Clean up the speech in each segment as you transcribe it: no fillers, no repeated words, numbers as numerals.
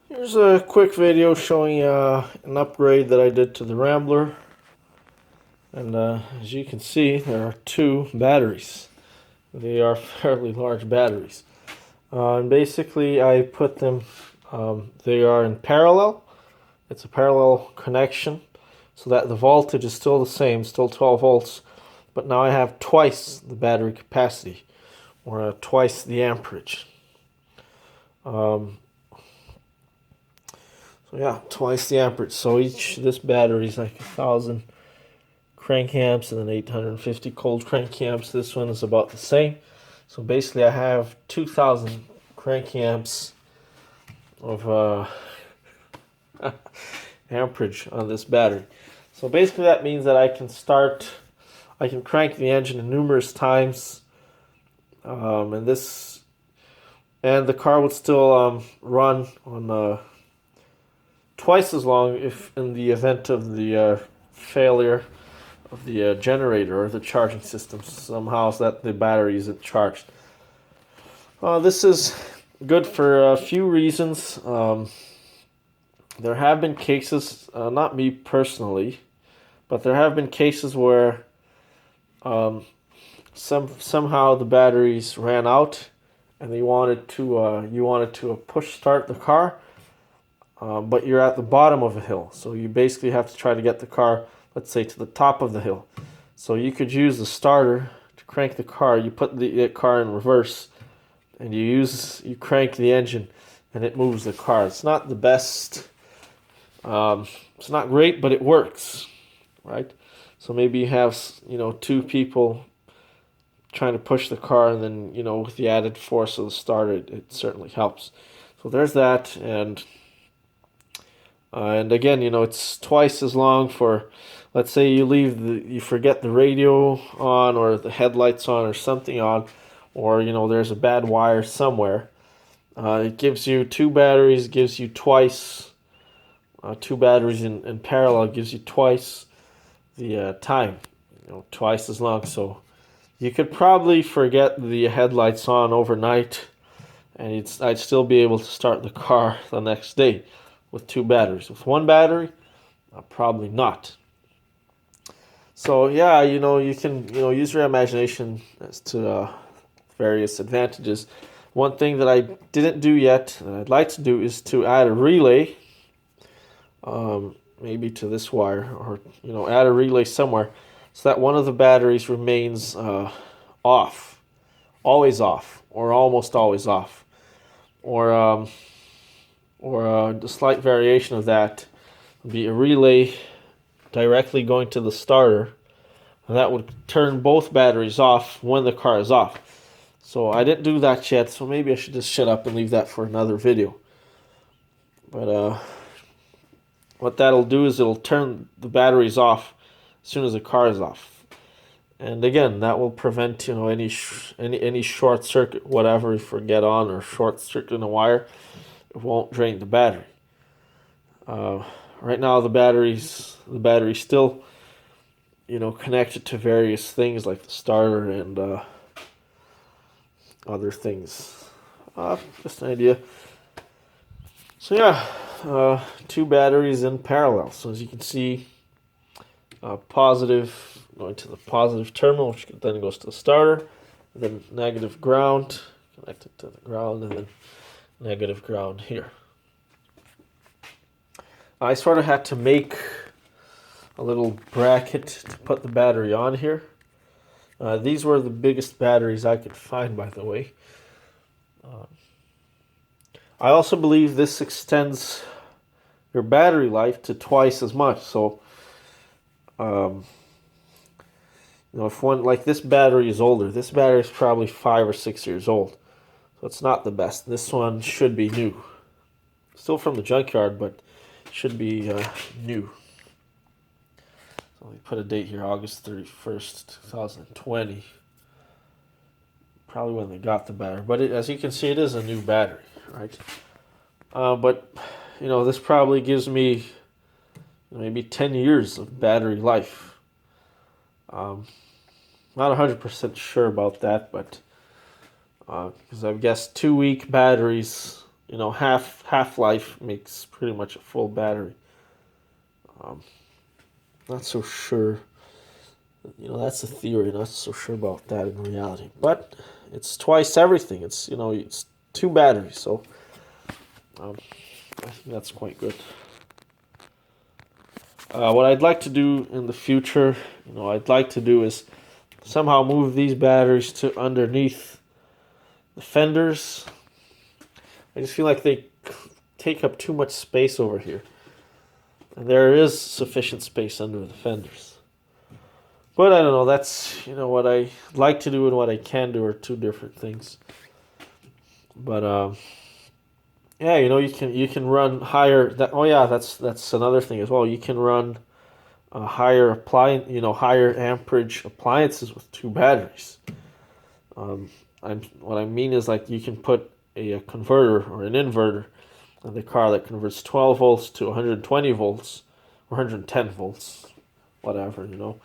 Here's a quick video showing an upgrade that I did to the Rambler. And as you can see, there are two batteries. They are fairly large batteries. And basically I put them, they are in parallel. It's a parallel connection so that the voltage is still the same, still 12 volts. But now I have twice the battery capacity, or twice the amperage. So yeah, twice the amperage. So this battery is like 1,000 crank amps and then 850 cold crank amps. This one is about the same. So basically I have 2,000 crank amps of amperage on this battery. So basically that means that I can crank the engine numerous times, and the car would still run on twice as long if in the event of the failure of the generator or the charging system somehow, so that the battery isn't charged. This is good for a few reasons. There have been cases, not me personally, but there have been cases where somehow the batteries ran out, and you wanted to push start the car, but you're at the bottom of a hill, so you basically have to try to get the car, let's say, to the top of the hill. So you could use the starter to crank the car. You put the car in reverse, and you crank the engine, and it moves the car. It's not the best. It's not great, but it works, right? So maybe you have two people trying to push the car, and then with the added force of the starter, it certainly helps. So there's that, and again, it's twice as long for, let's say you forget the radio on, or the headlights on, or something on, or there's a bad wire somewhere. It gives you two batteries, gives you twice, two batteries in parallel gives you twice the time, twice as long. So you could probably forget the headlights on overnight, and I'd still be able to start the car the next day with two batteries. With one battery, probably not. So yeah, you can use your imagination as to various advantages. One thing that I didn't do yet that I'd like to do is to add a relay, maybe to this wire, or add a relay somewhere, so that one of the batteries remains off, always off, or almost always off, or a slight variation of that would be a relay directly going to the starter, and that would turn both batteries off when the car is off. So I didn't do that yet, so maybe I should just shut up and leave that for another video. But what that'll do is it'll turn the batteries off as soon as the car is off. And again, that will prevent any short circuit, whatever, if we get on, or short circuit in a wire. It won't drain the battery. Right now the battery's still connected to various things like the starter and other things. Just an idea. So yeah, two batteries in parallel. So as you can see, positive going to the positive terminal, which then goes to the starter, and then negative ground connected to the ground, and then negative ground here. I sort of had to make a little bracket to put the battery on here. These were the biggest batteries I could find, by the way. I also believe this extends your battery life to twice as much. So, if one, like this battery is older, this battery is probably 5 or 6 years old. So it's not the best. This one should be new. Still from the junkyard, but should be new. So we put a date here, August 31st, 2020. Probably when they got the battery. But as you can see, it is a new battery, right? But, this probably gives me maybe 10 years of battery life. Not 100% sure about that, but because I've guessed 2-week batteries half-life makes pretty much a full battery. Not so sure. That's a theory. Not so sure about that in reality. But it's twice everything. It's 2 batteries, so I think that's quite good. What I'd like to do in the future, I'd like to do is somehow move these batteries to underneath the fenders. I just feel like they take up too much space over here. And there is sufficient space under the fenders. But I don't know, that's, what I like to do and what I can do are 2 different things. But, yeah, you can run higher, that's another thing as well. You can run higher amperage appliances with 2 batteries. What I mean is, like, you can put a converter or an inverter in the car that converts 12 volts to 120 volts or 110 volts, whatever. And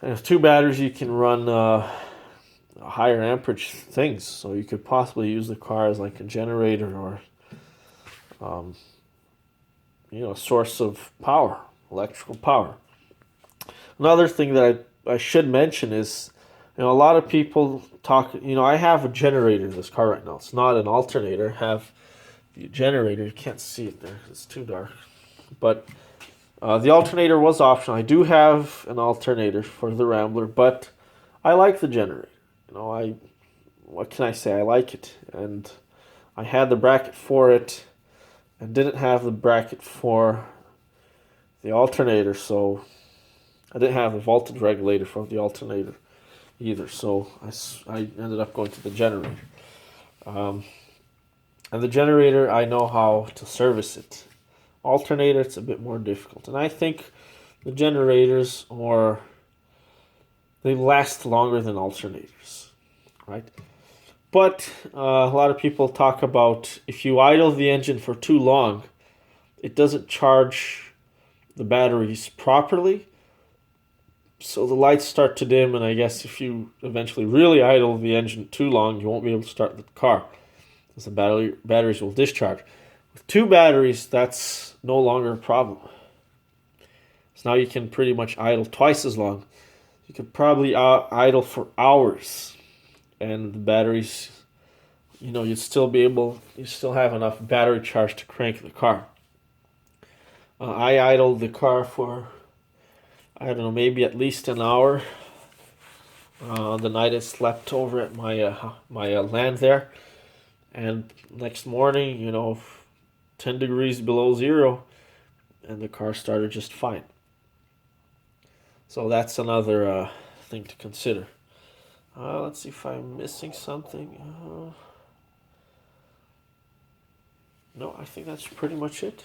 with 2 batteries, you can run higher amperage things. So you could possibly use the car as like a generator or, a source of power, electrical power. Another thing that I should mention is, a lot of people talk. I have a generator in this car right now. It's not an alternator. I have the generator. You can't see it there. It's too dark. But the alternator was optional. I do have an alternator for the Rambler, but I like the generator. What can I say? I like it. And I had the bracket for it and didn't have the bracket for the alternator, so I didn't have the voltage regulator for the alternator either, so I ended up going to the generator. And the generator, I know how to service it. Alternator, it's a bit more difficult. And I think the generators they last longer than alternators, right? But a lot of people talk about if you idle the engine for too long, it doesn't charge the batteries properly. So the lights start to dim, and I guess if you eventually really idle the engine too long, you won't be able to start the car because the batteries will discharge. With 2 batteries, that's no longer a problem. So now you can pretty much idle twice as long. You could probably idle for hours, and the batteries, you still have enough battery charge to crank the car. I idled the car for, I don't know, maybe at least an hour. The night I slept over at my land there, and next morning, 10 degrees below zero, and the car started just fine. So that's another thing to consider. Let's see if I'm missing something. No, I think that's pretty much it.